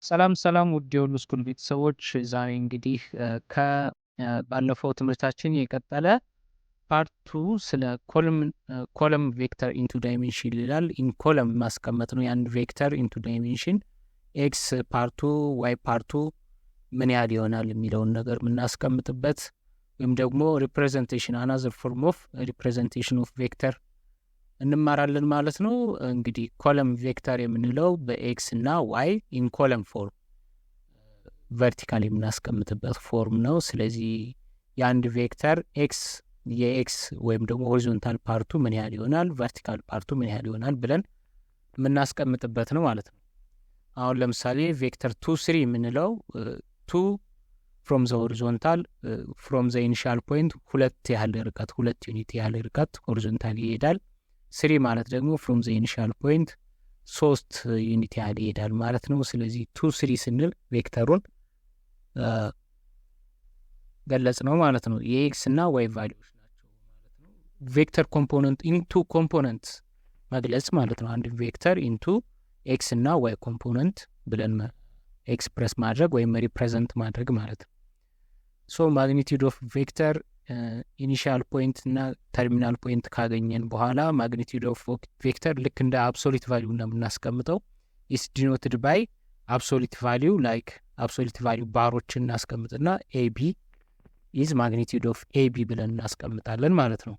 ሰላም ውድ የሁሉ ስኩል ቤተሰቦች ዛሬ እንግዲህ ባለፈው ትምህርታችን የቀጠለ ፓርት 2 ስለ ኮለም ቬክተር ኢንቱ ዳይሜንሽን ይላል። ኢን ኮለም ማስቀመጥ ነው የአንድ ቬክተር ኢንቱ ዳይሜንሽን ኤክስ ፓርቱ ዋይ ፓርቱ ምን ያህል ይሆናል የሚለውን ነገር የምናስቀምጥበት ወይም ደግሞ ሪፕሬዘንቴሽን አናዘር ፎርም ኦፍ ሪፕሬዘንቴሽን ኦፍ ቬክተር እንማራለን ማለት ነው። እንግዲህ ኮለም ቬክተር የምንለው በኤክስ እና ዋይ ኢን ኮለም ፎርም ቨርቲካል የምናስቀምጥበት ፎርም ነው። ስለዚህ የአንድ ቬክተር ኤክስ የኤክስ ወይም ደግሞ ሆሪዞንታል ፓርቱ ምን ያህል ይሆናል፣ ቨርቲካል ፓርቱ ምን ያህል ይሆናል ብለን የምናስቀምጥበት ነው ማለት ነው። አሁን ለምሳሌ ቬክተር 2 3 የምንለው 2 ፍሮም ዘ ሆሪዞንታል ፍሮም ዘ ኢኒሻል ፖይንት ሁለት ዩኒት ያህል ርቀት ሆሪዞንታል ይሄዳል። 3 ማለት ደግሞ ፍሮም ዘ ኢኒሻል ፖይንት 3 ዩኒት ያህል ይሄዳል ማለት ነው። ስለዚህ 2 3 ስንል ቬክተሩን ገለጽ ነው ማለት ነው። የኤክስ እና ዋይ ቫልዩዎች ናቸው ማለት ነው። ቬክተር ኮምፖነንት ኢንቱ ኮምፖነንት መግለጽ ማለት ነው። አንድ ቬክተር ኢንቱ ኤክስ እና ዋይ ኮምፖነንት ብለን ኤክስፕረስ ማድረግ ወይም ሪፕሬዘንት ማድረግ ማለት ነው። ሶ ማግኒቲዩድ ኦፍ ቬክተር ኢኒሻል ፖይንት እና ተርሚናል ፖይንት ካገኘን በኋላ ማግኒቲዩድ ኦፍ ቬክተር ልክ እንደ አብሶሉት ቫልዩ እንደምናስቀምጠው ኢስ ዲኖትድ ባይ አብሶሉት ቫልዩ ላይክ አብሶሉት ቫልዩ ባሮችን እናስቀምጥና ኤቢ ኢዝ ማግኒቲዩድ ኦፍ ኤቢ ብለን እናስቀምጣለን ማለት ነው።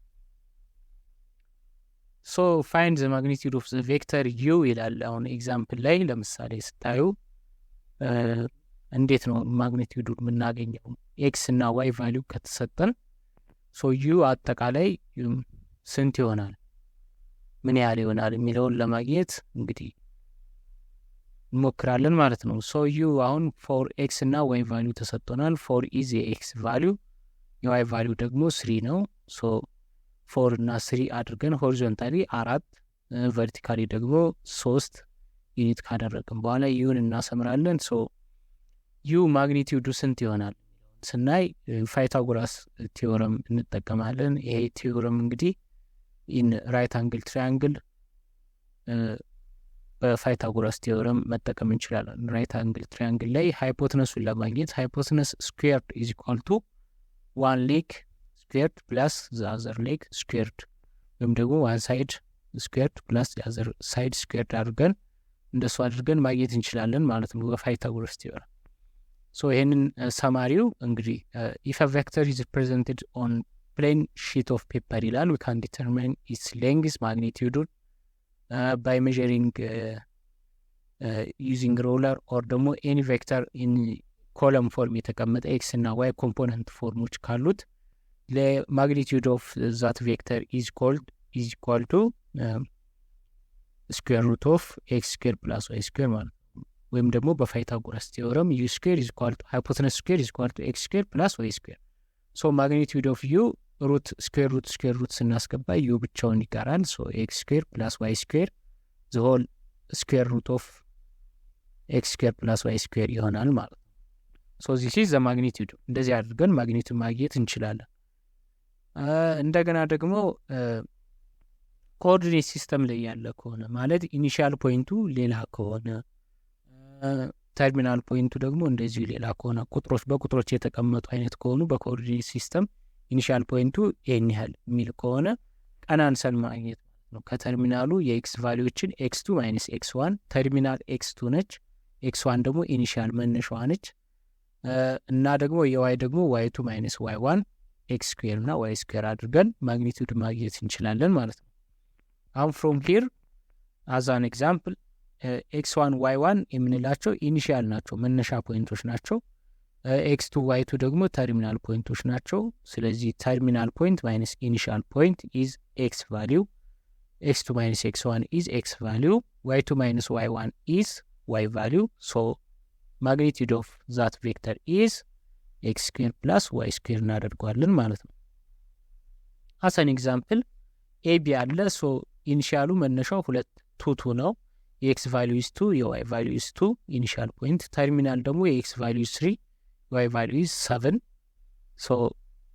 ሶ ፋይንድ ዘ ማግኒቲዩድ ኦፍ ዘ ቬክተር ዩ ይላል። አሁን ኤግዛምፕል ላይ ለምሳሌ ስታዩ እንዴት ነው ማግኒቲዩዱ የምናገኘው? ኤክስ እና ዋይ ቫልዩ ከተሰጠን ሶ ዩ አጠቃላይ ስንት ይሆናል፣ ምን ያህል ይሆናል የሚለውን ለማግኘት እንግዲህ እንሞክራለን ማለት ነው። ሶ ዩ አሁን ፎር ኤክስ እና ዋይ ቫልዩ ተሰጥቶናል። ፎር ኢዝ የኤክስ ቫልዩ፣ የዋይ ቫልዩ ደግሞ 3 ነው። ሶ 4 እና 3 አድርገን ሆሪዞንታሊ 4 ቨርቲካሊ ደግሞ 3 ዩኒት ካደረግን በኋላ ዩን እናሰምራለን። ሶ ዩ ማግኒቲዩዱ ስንት ይሆናል ስናይ ፓይታጎራስ ቲዮረም እንጠቀማለን። ይሄ ቲዮረም እንግዲህ ኢን ራይት አንግል ትራያንግል በፓይታጎራስ ቲዮረም መጠቀም እንችላለን። ራይት አንግል ትራያንግል ላይ ሃይፖትነሱን ለማግኘት ሃይፖትነስ ስኩዌርድ ኢዝ ኢኳል ቱ 1 ሌግ ስኩዌርድ ፕላስ ዘ አዘር ሌግ ስኩዌርድ ወይም ደግሞ ዋን ሳይድ ስኩዌርድ ፕላስ ዘ አዘር ሳይድ ስኩዌርድ አድርገን እንደሱ አድርገን ማግኘት እንችላለን ማለት ነው በፓይታጎራስ ቲዮረም። ሶ ይሄንን ሰማሪው እንግዲህ ኢፍ አ ቬክተር ኢዝ ሪፕሬዘንትድ ኦን ፕሌን ሺት ኦፍ ፔፐር ይላል ዊ ካን ዲተርሚን ኢትስ ሌንግዝ ማግኒቲዩዱን ባይ ሜዠሪንግ ዩዚንግ ሮለር ኦር ደግሞ ኤኒ ቬክተር ኢን ኮለም ፎርም የተቀመጠ ኤክስ እና ዋይ ኮምፖነንት ፎርሞች ካሉት ለማግኒቲዩድ ኦፍ ዛት ቬክተር ኢዝ ኢኳል ቱ ስኩዌር ሩት ኦፍ ኤክስ ስኩዌር ፕላስ ዋይ ስኩዌር ማለት ነው። ወይም ደግሞ በፓይታጎራስ ቲዮረም ዩ ስኩዌር ኢዝ ኢኳል ቱ ሃይፖተነስ ስኩዌር ኢዝ ኢኳል ቱ ኤክስ ስኩዌር ፕላስ ዋይ ስኩዌር። ሶ ማግኒቲዩድ ኦፍ ዩ ሩት ስኩዌር ሩት ስናስገባ ዩ ብቻውን ይቀራል። ሶ ኤክስ ስኩዌር ፕላስ ዋይ ስኩዌር ዘ ሆል ስኩዌር ሩት ኦፍ ኤክስ ስኩዌር ፕላስ ዋይ ስኩዌር ይሆናል ማለት ነው። ሶ ዚስ ኢዝ ዘ ማግኒቲዩድ። እንደዚህ አድርገን ማግኒቲዩድ ማግኘት እንችላለን። እንደገና ደግሞ ኮኦርዲኔት ሲስተም ላይ ያለ ከሆነ ማለት ኢኒሺያል ፖይንቱ ሌላ ከሆነ ተርሚናል ፖይንቱ ደግሞ እንደዚሁ ሌላ ከሆነ በቁጥሮች የተቀመጡ አይነት ከሆኑ በኮኦርዲኔት ሲስተም ኢኒሺያል ፖይንቱ ይህን ያህል የሚል ከሆነ ቀናንሰን ማግኘት ማለት ነው። ከተርሚናሉ የኤክስ ቫሊዎችን ኤክስ2 ማይነስ ኤክስ1 ተርሚናል ኤክስ2 ነች፣ ኤክስ1 ደግሞ ኢኒሺያል መነሻዋ ነች እና ደግሞ የዋይ ደግሞ ዋይ2 ማይነስ ዋይ1 ኤክስ ስኩዌር እና ዋይ ስኩዌር አድርገን ማግኒቲዩድ ማግኘት እንችላለን ማለት ነው። አሁን ፍሮም ሂር አዝ አን ኤግዛምፕል ኤክስ1 ዋይ1 የምንላቸው ኢኒሺያል ናቸው፣ መነሻ ፖይንቶች ናቸው። ኤክስ2 ዋይ2 ደግሞ ተርሚናል ፖይንቶች ናቸው። ስለዚህ ተርሚናል ፖይንት ማይነስ ኢኒሺያል ፖይንት ኢዝ ኤክስ ቫሊዩ፣ ኤክስ2 ማይነስ ኤክስ1 ኢዝ ኤክስ ቫሊዩ፣ ዋይ2 ማይነስ ዋይ1 ኢዝ ዋይ ቫሊዩ። ሶ ማግኒቲዩድ ኦፍ ዛት ቬክተር ኢዝ ኤክስ ስኩዌር ፕላስ ዋይ ስኩዌር እናደርገዋለን ማለት ነው። አሰን ኤግዛምፕል ኤቢ አለ። ሶ ኢኒሺያሉ መነሻው 2 ነው። የኤክስ ቫሊዩ ኢዝ 2 የዋይ ቫሊዩ ኢዝ 2 ኢኒሺያል ፖይንት። ተርሚናል ደግሞ የኤክስ ቫሊዩ 3 የዋይ ቫሊዩ ኢዝ 7። ሶ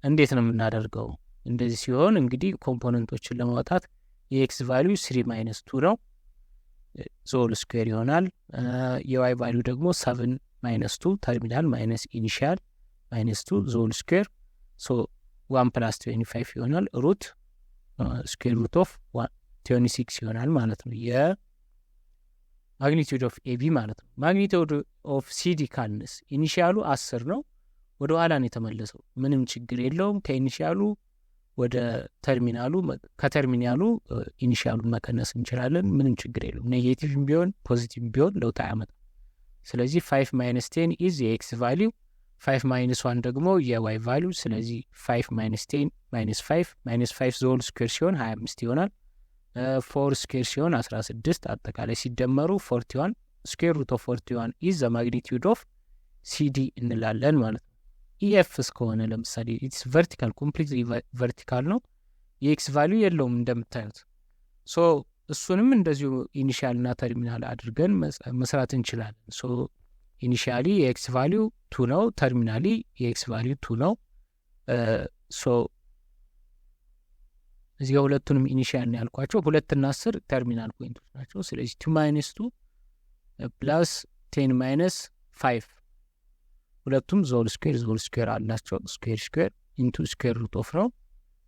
እንዴት ነው የምናደርገው? እንደዚህ ሲሆን እንግዲህ ኮምፖነንቶችን ለማውጣት የኤክስ ቫሊዩ 3 ማይነስ 2 ነው። ዞል ስኩዌር ይሆናል። የዋይ ቫሊዩ ደግሞ 7 ማይነስ 2 ተርሚናል ማይነስ ኢኒሺያል ማይነስ 2 ዞል ስኩዌር 1 + 25 ይሆናል። ሩት ስኩዌር ሩት ኦፍ 26 ይሆናል ማለት ነው። የማግኒቲዩድ ኦፍ ኤቢ ማለት ነው። ማግኒቲዩድ ኦፍ ሲዲ ካልንስ ኢኒሺያሉ 10 ነው። ወደ ኋላ ነው የተመለሰው። ምንም ችግር የለውም። ከኢኒሺያሉ ወደ ተርሚናሉ ከተርሚናሉ ኢኒሺያሉን መቀነስ እንችላለን። ምንም ችግር የለውም። ኔጌቲቭም ቢሆን ፖዚቲቭ ቢሆን ለውጥ አያመጣም። ስለዚህ 5 - 10 ኢዝ የኤክስ ቫሊዩ፣ 5 - 1 ደግሞ የዋይ ቫሊዩ። ስለዚህ 5 - 10 -5 -5 ዞል ስኩዌር ሲሆን 25 ይሆናል። 4 ስኩዌር ሲሆን 16 አጠቃላይ ሲደመሩ 41 ስኩዌር ሩት ኦፍ 41 ኢዝ ዘ ማግኒቲዩድ ኦፍ ሲዲ እንላለን ማለት ነው። ኢኤፍ እስከሆነ ለምሳሌ ኢትስ ቨርቲካል ኮምፕሊትሊ ቨርቲካል ነው። የኤክስ ቫሊዩ የለውም እንደምታዩት። ሶ እሱንም እንደዚሁ ኢኒሺያል እና ተርሚናል አድርገን መስራት እንችላለን። ሶ ኢኒሺያሊ የኤክስ ቫሊዩ 2 ነው። ተርሚናሊ የኤክስ ቫሊዩ 2 ነው። ሶ እዚህ ጋር ሁለቱንም ኢኒሺያል ነው ያልኳቸው። 2 እና 10 ተርሚናል ፖይንቶች ናቸው። ስለዚህ 2 - 2 + 10 - 5 ሁለቱም ዞል ስኩዌር አላቸው። ስኩዌር ኢንቱ ስኩዌር ሩት ኦፍ ነው።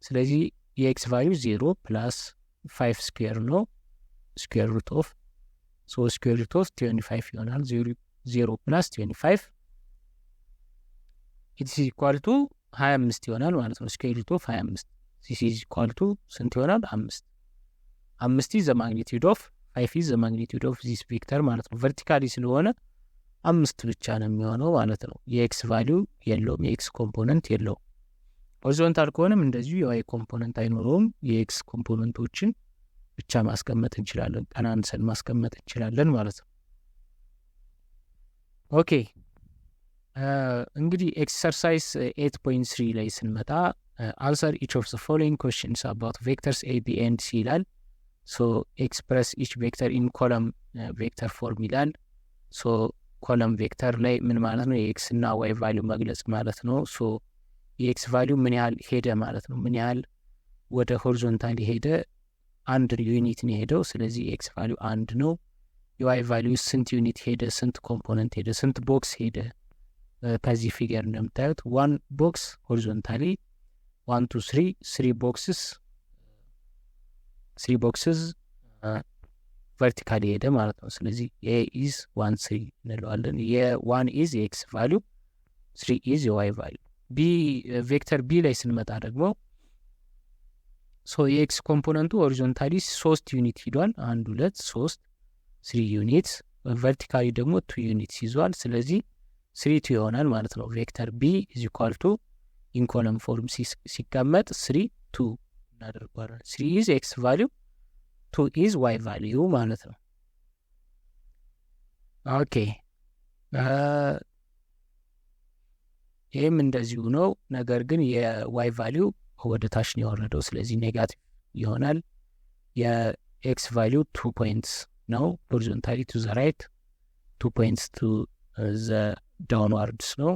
ስለዚህ የኤክስ ቫሊዩ 0 + 5 ስኩዌር ነው። ስኩዌር ሩት ኦፍ ስኩዌር ሩት ኦፍ 25 ይሆናል። 0 + 25 ኢትስ ኢኳል ቱ 25 ይሆናል ማለት ነው። ስኩዌር ሩት ኦፍ 25 ዚስ ኢዝ ኢኳል ቱ ስንት ይሆናል? 5 5 ኢዝ ዘ ማግኒቲዩድ ኦፍ 5 ኢዝ ዘ ማግኒቲዩድ ኦፍ ዚስ ቬክተር ማለት ነው። ቨርቲካሊ ስለሆነ 5 ብቻ ነው የሚሆነው ማለት ነው። የኤክስ ቫሊዩ የለውም፣ የኤክስ ኮምፖነንት የለውም። ሆሪዞንታል ከሆነም እንደዚሁ የዋይ ኮምፖነንት አይኖረውም። የኤክስ ኮምፖነንቶችን ብቻ ማስቀመጥ እንችላለን፣ ቀናንሰን ማስቀመጥ እንችላለን ማለት ነው። ኦኬ እንግዲህ ኤክሰርሳይዝ 8.3 ላይ ስንመጣ አንሰር ኢች ኦፍ ዘ ፎሎዊንግ ኩዌስችንስ አባውት ቬክተርስ ኤ ቢ ኤንድ ሲ ይላል። ሶ ኤክስፕረስ ኢች ቬክተር ኢን ኮለም ቬክተር ፎርም ይላል። ሶ ኮለም ቬክተር ላይ ምን ማለት ነው? የኤክስ እና ዋይ ቫሊዩ መግለጽ ማለት ነው። ሶ የኤክስ ቫሊዩ ምን ያህል ሄደ ማለት ነው። ምን ያህል ወደ ሆሪዞንታል ሄደ? 1 ዩኒት ነው ሄደው። ስለዚህ የኤክስ ቫሊዩ 1 ነው። የዋይ ቫሊዩ ስንት ዩኒት ሄደ? ስንት ኮምፖነንት ሄደ? ስንት ቦክስ ሄደ? ከዚህ ፊገር እንደምታዩት 1 ቦክስ ሆሪዞንታሊ 1 2 3 ቦክስስ ቨርቲካሊ ሄደ ማለት ነው። ስለዚህ ኤ ኢዝ 1 3 እንለዋለን። የ1 ኢዝ የኤክስ ቫሊዩ፣ 3 ኢዝ የዋይ ቫሊዩ። ቢ ቬክተር ቢ ላይ ስንመጣ ደግሞ ሶ የኤክስ ኮምፖነንቱ ሆሪዞንታሊ 3 ዩኒት ሂዷል። 1 2 3 3 ዩኒት፣ ቨርቲካሊ ደግሞ 2 ዩኒትስ ይዟል። ስለዚህ 3 2 ይሆናል ማለት ነው። ቬክተር ቢ ኢዝ ኢኳል ቱ ኢን ኮለም ፎርም ሲቀመጥ 3 2 እናደርገዋለን። 3 ኢዝ ኤክስ ቫሊዩ፣ 2 ኢዝ ዋይ ቫሊዩ ማለት ነው። ኦኬ ይህም እንደዚሁ ነው። ነገር ግን የዋይ ቫሊዩ ወደ ታች ነው የወረደው። ስለዚህ ኔጋቲቭ ይሆናል። የኤክስ ቫሊዩ 2 ፖይንትስ ነው ሆሪዞንታሊ ቱ ዘ ራይት፣ 2 ፖይንትስ ቱ ዘ ዳውንዋርድስ ነው።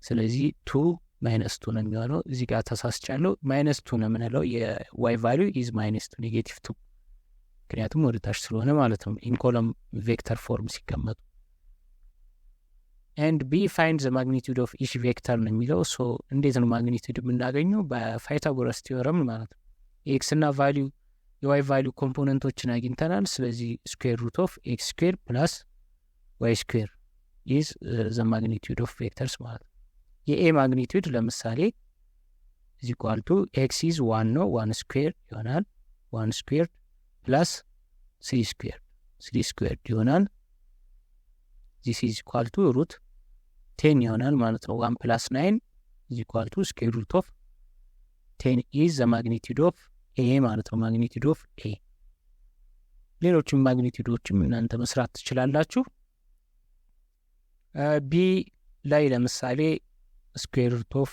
ስለዚህ 2 -2 ነው የሚሆነው። እዚህ ጋር ተሳስቻለሁ። -2 ነው የምንለው። የዋይ ቫሊዩ ኢዝ -2 ኔጌቲቭ 2፣ ምክንያቱም ወደ ታች ስለሆነ ማለት ነው ኢንኮለም ቬክተር ፎርም ሲቀመጡ። ኤንድ ቢ ፋይንድ ዘ ማግኒቱድ ኦፍ ኢች ቬክተር ነው የሚለው። ሶ እንዴት ነው ማግኒቱድ የምናገኘው? በፓይታጎረስ ቲዮረም ማለት ነው። ኤክስ እና ቫሊዩ የዋይ ቫሊዩ ኮምፖነንቶችን አግኝተናል። ስለዚህ ስኩዌር ሩት ኦፍ ኤክስ ስኩዌር ፕላስ ዋይ ስኩዌር ኢዝ ዘ ማግኒቱድ ኦፍ ቬክተርስ ማለት ነው። የኤ ማግኒቱድ ለምሳሌ ኢዝ ኢኳል ቱ ኤክስ ኢዝ 1 ነው፣ 1 ስኩዌር ይሆናል። 1 ስኩዌር ፕላስ 3 ስኩዌር 3 ስኩዌር ይሆናል። ዚስ ኢዝ ኢኳል ቱ ሩት 10 ይሆናል ማለት ነው። 1 + 9 ኢዝ ኢኳል ቱ ስኩዌር ሩት ኦፍ 10 ኢዝ ዘ ማግኒቱድ ኦፍ ኤ ማለት ነው። ማግኒቱድ ኦፍ ኤ። ሌሎችም ማግኒቱዶችም እናንተ መስራት ትችላላችሁ። ቢ ላይ ለምሳሌ ስኩዌር ሩት ኦፍ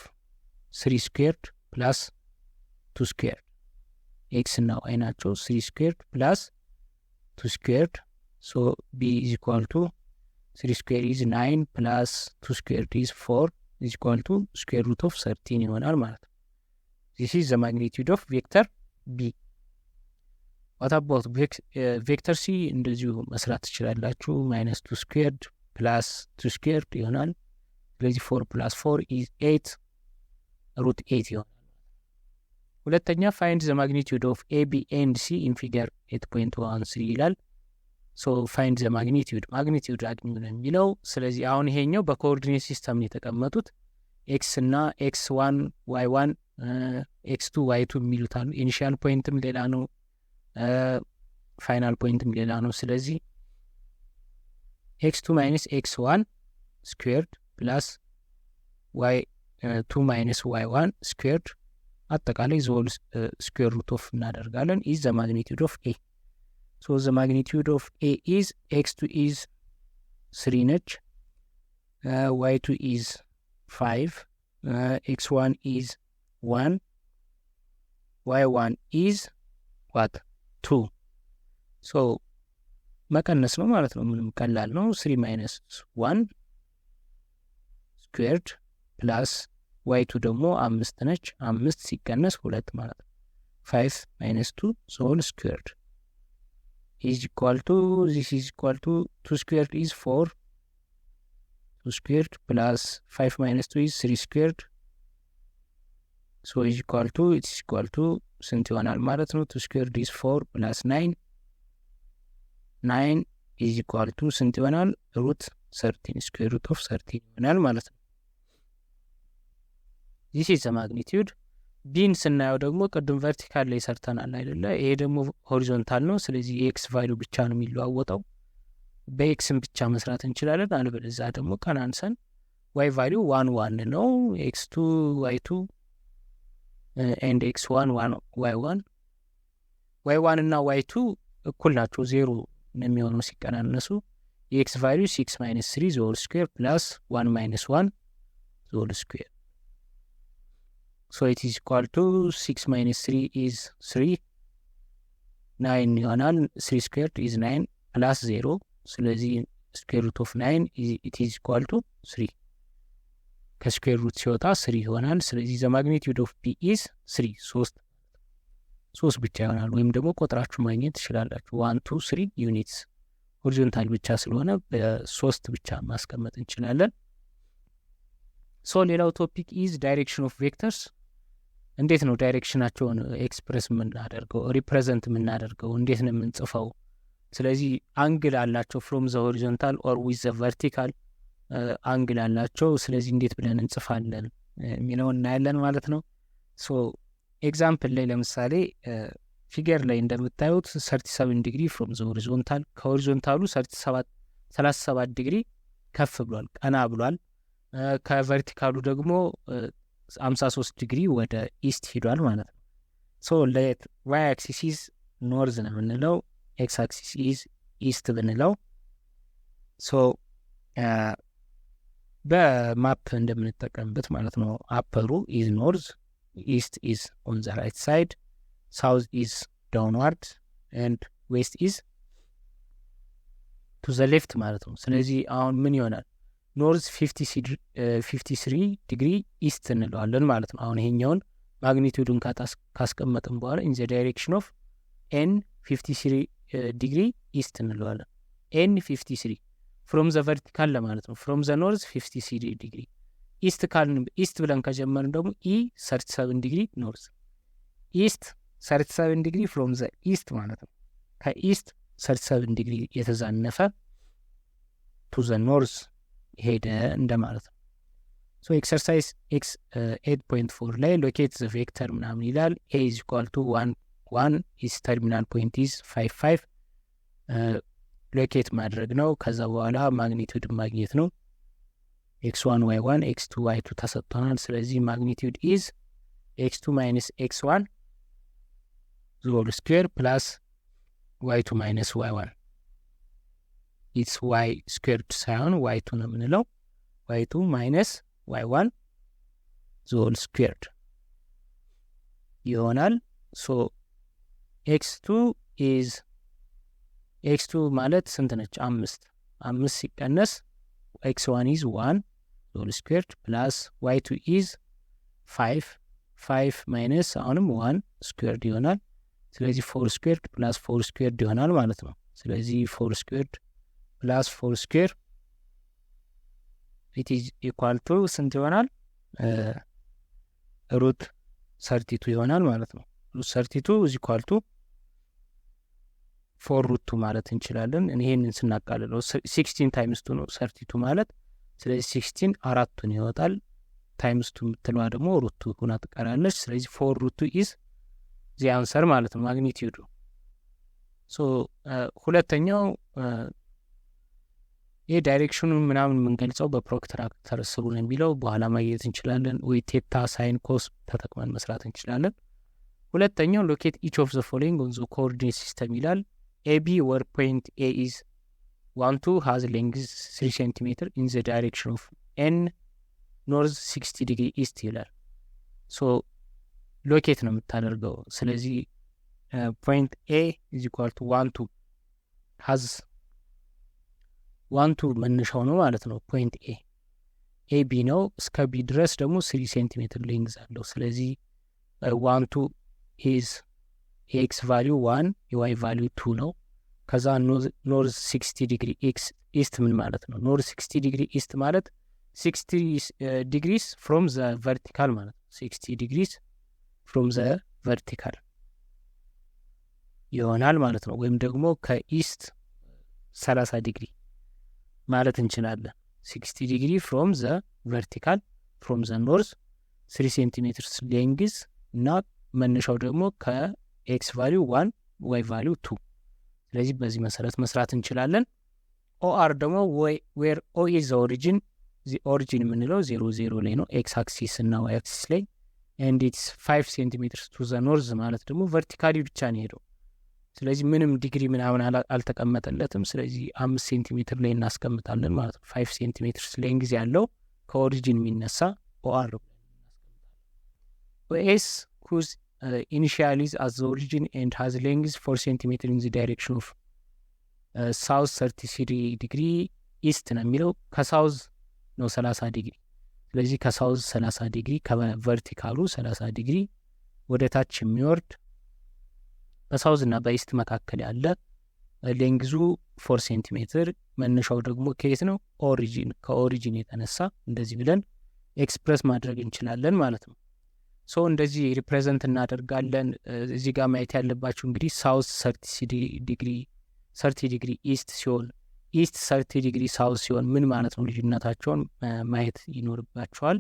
3 ስኩዌርድ ፕላስ 2 ስኩዌርድ ኤክስ እና ዋይ ናቸው። 3 ስኩዌርድ ፕላስ 2 ስኩዌርድ ሶ ቢ ኢዝ ኢኳል ቱ 3 ስኩዌር ኢዝ 9 ፕላስ 2 ስኩዌርድ ኢዝ 4 ኢዝ ኢኳል ቱ ስኩዌር ሩት ኦፍ 13 ይሆናል ማለት ነው። ዚስ ኢዝ ዘ ማግኒቱድ ኦፍ ቬክተር ቢ። ዋት አባውት ቬክተር ሲ እንደዚሁ መስራት ትችላላችሁ። -2 ስኩዌርድ + 2 ስኩዌርድ ይሆናል። ስለዚህ 4 + 4 is 8 √8 ይሆናል። ሁለተኛ ፋይንድ ዘ ማግኒቲዩድ ኦፍ ኤ ቢ ኤንድ ሲ ኢን ፊገር 8.13 ይላል። ሶ ፋይንድ ዘ ማግኒቲዩድ አግኙ ነው የሚለው። ስለዚህ አሁን ይሄኛው በኮኦርዲኔት ሲስተም ነው የተቀመጡት። ኤክስ እና x1 y1 x2 y2 የሚሉት አሉ። ኢኒሺያል ፖይንትም ሌላ ነው፣ ፋይናል ፖይንትም ሌላ ነው። ስለዚህ x2 - x1 ስኩዌርድ ፕላስ y2 - y1 ስኩዌርድ አጠቃላይ ዞል ስኩዌር ሩት ኦፍ እናደርጋለን ኢዝ ዘ ማግኒቲዩድ ኦፍ ኤ። ሶ ዘ ማግኒቲዩድ ኦፍ ኤ ኢዝ x2 ኢዝ 3 ነች፣ y2 ኢዝ 5 x1 ኢዝ 1 y1 ኢዝ ዋት 2። ሶ መቀነስ ነው ማለት ነው። ምንም ቀላል ነው። 3 - 1 ስኩዌርድ ፕላስ y2 ደግሞ 5 ነች፣ 5 ሲቀነስ 2 ማለት ነው። 5 - 2 ሶል ስኩዌርድ ኢዝ ኢኳል ቱ ዚስ ኢዝ ኢኳል ቱ 2 ስኩዌርድ ኢዝ 4 2 ስኩዌርድ ፕላስ 5 - 2 ኢዝ 3 ስኩዌርድ ሶ ኢዝ ኢኳል ቱ ኢትስ ኢኳል ቱ ስንት ይሆናል ማለት ነው? 2 ስኩዌርድ ኢዝ 4 ፕላስ 9 ኢዝ ኢኳል ቱ ስንት ይሆናል? √13 ስኩዌር ሩት ኦፍ 13 ይሆናል ማለት ነው። ዚስ ኢዝ ዘ ማግኒቲዩድ። ቢን ስናየው ደግሞ ቅድም ቨርቲካል ላይ ሰርተናል አይደለ? ይሄ ደግሞ ሆሪዞንታል ነው። ስለዚህ የኤክስ ቫሊዩ ብቻ ነው የሚለዋወጠው። በኤክስም ብቻ መስራት እንችላለን። አለበለዚያ ደግሞ ቀናንሰን ዋይ ቫሊዩ 1 ነው። x2 y2 ኤንድ x1 y1 እና y2 እኩል ናቸው፣ 0 ነው የሚሆነው ሲቀናነሱ። የኤክስ ቫሊዩ 6 - 3 ዞል ስኩዌር ፕላስ 1 - 1 ዞል ስኩዌር ሶ ኢት ኢዝ ኢኳል ቱ 6 - 3 ኢዝ 3 9 ይሆናል። 3 ስኩዌርድ ኢዝ 9 ፕላስ 0 ስለዚህ ስኩዌር ሩት ኦፍ 9 ኢት ኢዝ ኢኳል ቱ 3 ከስኩዌር ሩት ሲወጣ 3 ይሆናል። ስለዚህ ዘ ማግኒቲዩድ ኦፍ ቢ ኢዝ 3 ብቻ ይሆናል። ወይም ደግሞ ቆጥራችሁ ማግኘት ትችላላችሁ። 1 2 3 ዩኒትስ ሆሪዞንታል ብቻ ስለሆነ በ3 ብቻ ማስቀመጥ እንችላለን። ሶ ሌላው ቶፒክ ኢዝ ዳይሬክሽን ኦፍ ቬክተርስ። እንዴት ነው ዳይሬክሽናቸውን ኤክስፕሬስ የምናደርገው ሪፕሬዘንት የምናደርገው እንዴት ነው የምንጽፈው? ስለዚህ አንግል አላቸው ፍሮም ዘ ሆሪዞንታል ኦር ዊዝ ዘ ቨርቲካል አንግል አላቸው። ስለዚህ እንዴት ብለን እንጽፋለን የሚለውን እናያለን ማለት ነው። ሶ ኤግዛምፕል ላይ ለምሳሌ ፊገር ላይ እንደምታዩት 37 ዲግሪ ፍሮም ዘ ሆሪዞንታል፣ ከሆሪዞንታሉ 37 ዲግሪ ከፍ ብሏል፣ ቀና ብሏል። ከቨርቲካሉ ደግሞ 53 ዲግሪ ወደ ኢስት ሂዷል ማለት ነው። ሶ ዋይ አክሲስ ኢዝ ኖርዝ ነው የምንለው፣ ኤክስ አክሲስ ኢዝ ኢስት ብንለው። ሶ በማፕ እንደምንጠቀምበት ማለት ነው። አፐሩ ኢዝ ኖርዝ፣ ኢስት ኢዝ ኦን ዘ ራይት ሳይድ፣ ሳውዝ ኢዝ ዳውንዋርድ ኤንድ ዌስት ኢዝ ቱ ዘ ሌፍት ማለት ነው። ስለዚህ አሁን ምን ይሆናል? ኖርዝ 53 ዲግሪ ኢስት እንለዋለን ማለት ነው። አሁን ይሄኛውን ማግኒቱዱን ካስቀመጥን በኋላ ኢን ዘ ዳይሬክሽን ኦፍ ኤን 53 ዲግሪ ኢስት እንለዋለን። ኤን 53 ፍሮም ዘ ቨርቲካል ለማለት ነው። ፍሮም ዘ ኖርዝ 53 ዲግሪ ኢስት ካልን ኢስት ብለን ከጀመርን ደግሞ ኢ 37 ዲግሪ ኖርዝ፣ ኢስት 37 ዲግሪ ፍሮም ዘ ኢስት ማለት ነው። ከኢስት 37 ዲግሪ የተዛነፈ ቱ ዘ ኖርዝ ሄደ እንደማለት ነው። ሶ ኤክሰርሳይዝ ኤክስ 8.4 ላይ ሎኬት ዘ ቬክተር ምናምን ይላል። ኤ ኢዝ ኢኳል ቱ 1 ኢዝ ተርሚናል ፖይንት ኢዝ 5 ሎኬት ማድረግ ነው። ከዛ በኋላ ማግኒቱድ ማግኘት ነው። x1 y1 x2 y2 ተሰጥቶናል። ስለዚህ ማግኒቱድ ኢዝ x2 - x1 ዞል ስኩዌር ፕላስ y2 - y1 ኢትስ ዋይ ስኩዌርድ ሳይሆን y2 ነው የምንለው። y2 - y1 ዞል ስኩዌርድ ይሆናል። ሶ x2 ማለት ስንት ነች? 5 ሲቀነስ x1 ኢዝ 1 ዞል ስኩዌርድ ፕላስ y2 ኢዝ 5 ማይነስ አሁንም 1 ስኩዌርድ ይሆናል። ስለዚህ 4 ስኩዌርድ ፕላስ 4 ስኩዌርድ ይሆናል ማለት ነው። ስለዚህ 4 ስኩዌርድ ፕላስ 4 ስኩዌር ኢት ኢዝ ኢኳል ቱ ስንት ይሆናል? ሩት 32 ይሆናል ማለት ነው። ሩት 32 ኢዝ ኢኳል ቱ 4 ሩት 2 ማለት እንችላለን። ይሄንን ስናቃልለው 16 ታይምስ 2 ነው 32 ማለት። ስለዚህ 16 አራቱን ይወጣል። ታይምስ 2 የምትለዋ ደግሞ ሩት 2 ሆና ትቀራለች። ስለዚህ 4 ሩት 2 ኢዝ ዚ አንሰር ማለት ነው ማግኒቲዩዱ። ሶ ሁለተኛው ይህ ዳይሬክሽኑን ምናምን የምንገልጸው በፕሮትራክተር ስሩ ነው የሚለው በኋላ ማግኘት እንችላለን። ወይ ቴታ ሳይን ኮስ ተጠቅመን መስራት እንችላለን። ሁለተኛው ሎኬት ኢች ኦፍ ዘ ፎሎዊንግ ኦን ዘ ኮኦርዲኔት ሲስተም ይላል። ኤቢ ወር ፖይንት ኤ ኢዝ 1 2 ሃዝ ሌንግዝ 3 ሴንቲሜትር ኢን ዘ ዳይሬክሽን ኦፍ ኤን ኖርዝ 60 ዲግሪ ኢስት ይላል። ሶ ሎኬት ነው የምታደርገው። ስለዚህ ፖይንት ኤ ኢዝ ኢኳል ቱ 1 2 ሃዝ 1 2 መነሻው ነው ማለት ነው። ፖይንት ኤ ቢ ነው። እስከ ቢ ድረስ ደግሞ 3 ሴንቲሜትር ሌንግዝ አለው። ስለዚህ 1 2 ኢዝ የኤክስ ቫሊዩ 1 የዋይ ቫሊዩ 2 ነው። ከዛ ኖርዝ 60 ዲግሪ ኢስት ምን ማለት ነው? ኖርዝ 60 ዲግሪ ኢስት ማለት 60 ዲግሪስ ፍሮም ዘ ቨርቲካል ማለት ነው። 60 ዲግሪስ ፍሮም ዘ ቨርቲካል ይሆናል ማለት ነው። ወይም ደግሞ ከኢስት 30 ዲግሪ ማለት እንችላለን። 60 ዲግሪ ፍሮም ዘ ቨርቲካል ፍሮም ዘ ኖርዝ 3 ሴንቲሜትር ሌንግዝ እና መነሻው ደግሞ ከኤክስ ቫሊዩ 1 ዋይ ቫሊዩ 2። ስለዚህ በዚህ መሰረት መስራት እንችላለን። ኦአር ደግሞ ዌር ኦ ኢዝ ዘ ኦሪጂን ኦሪጂን የምንለው 0 0 ላይ ነው ኤክስ አክሲስ እና ዋይ አክሲስ ላይ ኤንድ ኢትስ 5 ሴንቲሜትር ቱ ዘ ኖርዝ ማለት ደግሞ ቨርቲካሊ ብቻ ነው ሄደው። ስለዚህ ምንም ዲግሪ ምናምን አልተቀመጠለትም። ስለዚህ 5 ሴንቲሜትር ላይ እናስቀምጣለን ማለት ነው። 5 ሴንቲሜትር ሌንግዝ ያለው ከኦሪጂን የሚነሳ ኦአር ኤስ ሁዝ ኢኒሺያል ኢዝ አት ዘ ኦሪጂን ኤንድ ሃዝ ሌንግዝ 4 ሴንቲሜትር ኢን ዘ ዳይሬክሽን ኦፍ ሳውዝ 33 ዲግሪ ኢስት ነው የሚለው። ከሳውዝ ነው 30 ዲግሪ። ስለዚህ ከሳውዝ 30 ዲግሪ ከቨርቲካሉ 30 ዲግሪ ወደ ታች የሚወርድ በሳውዝ እና በኢስት መካከል ያለ ሌንግዙ 4 ሴንቲሜትር መነሻው ደግሞ ከየት ነው? ኦሪጂን። ከኦሪጂን የተነሳ እንደዚህ ብለን ኤክስፕረስ ማድረግ እንችላለን ማለት ነው። ሶ እንደዚህ ሪፕሬዘንት እናደርጋለን። እዚህ ጋር ማየት ያለባችሁ እንግዲህ ሳውዝ 30 ዲግሪ ኢስት ሲሆን ኢስት 30 ዲግሪ ሳውዝ ሲሆን ምን ማለት ነው? ልዩነታቸውን ማየት ይኖርባቸዋል።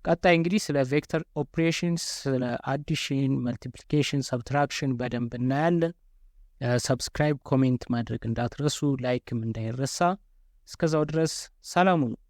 ቀጣይ እንግዲህ ስለ ቬክተር ኦፕሬሽንስ፣ ስለ አዲሽን፣ መልቲፕሊኬሽን፣ ሰብትራክሽን በደንብ እናያለን። ሰብስክራይብ፣ ኮሜንት ማድረግ እንዳትረሱ፣ ላይክም እንዳይረሳ። እስከዛው ድረስ ሰላሙ ነው።